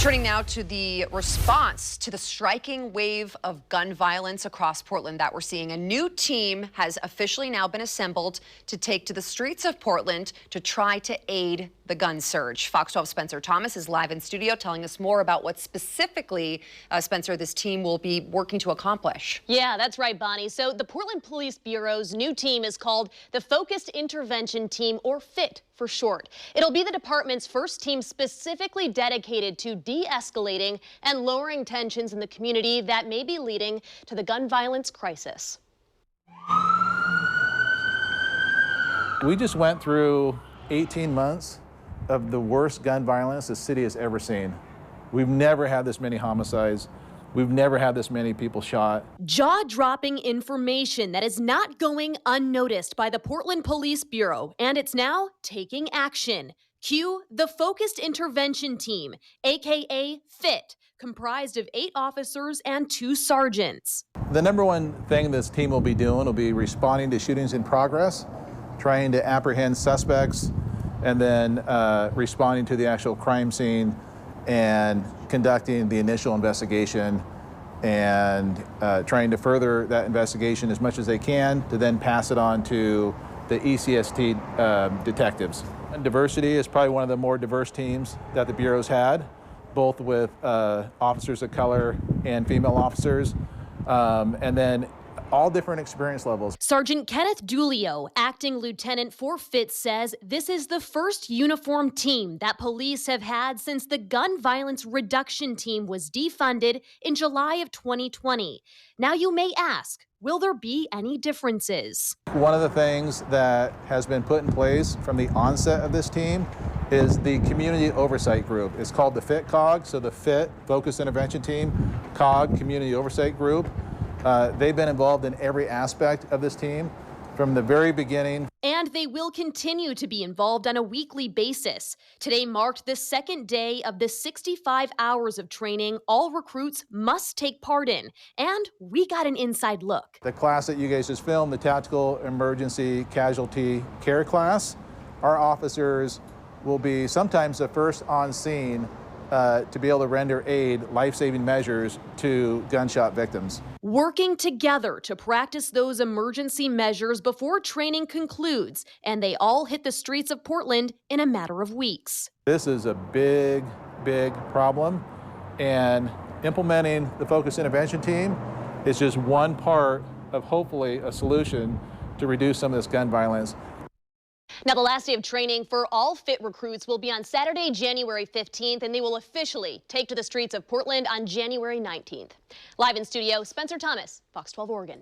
Turning now to the response to the striking wave of gun violence across Portland that we're seeing. A new team has officially now been assembled to take to the streets of Portland to try to aid the gun surge. Fox 12's Spencer Thomas is live in studio telling us more about what specifically, Spencer, this team will be working to accomplish. Yeah, that's right, Bonnie. So the Portland Police Bureau's new team is called the Focused Intervention Team, or FIT for short. It'll be the department's first team specifically dedicated to de-escalating and lowering tensions in the community that may be leading to the gun violence crisis. We just went through 18 months of the worst gun violence the city has ever seen. We've never had this many homicides. We've never had this many people shot. Jaw-dropping information that is not going unnoticed by the Portland Police Bureau, and it's now taking action. Cue the Focused Intervention Team, aka FIT, comprised of 8 officers and 2 sergeants. The number one thing this team will be doing will be responding to shootings in progress, trying to apprehend suspects, and then responding to the actual crime scene and conducting the initial investigation and trying to further that investigation as much as they can to then pass it on to the ECST detectives. And diversity is probably one of the more diverse teams that the Bureau's had, both with officers of color and female officers, and then all different experience levels. Sergeant Kenneth Dulio, acting lieutenant for FIT, says this is the first uniformed team that police have had since the gun violence reduction team was defunded in July of 2020. Now you may ask, will there be any differences? One of the things that has been put in place from the onset of this team is the community oversight group. It's called the FIT COG, so the FIT, Focused Intervention Team, COG, Community Oversight Group. They've been involved in every aspect of this team from the very beginning. And they will continue to be involved on a weekly basis. Today marked the second day of the 65 hours of training all recruits must take part in. And we got an inside look. The class that you guys just filmed, the Tactical Emergency Casualty Care class, our officers will be sometimes the first on scene to be able to render aid, life-saving measures to gunshot victims. Working together to practice those emergency measures before training concludes, and they all hit the streets of Portland in a matter of weeks. This is a big, big problem, and implementing the Focused Intervention Team is just one part of hopefully a solution to reduce some of this gun violence. Now, the last day of training for all FIT recruits will be on Saturday, January 15th, and they will officially take to the streets of Portland on January 19th. Live in studio, Spencer Thomas, Fox 12 Oregon.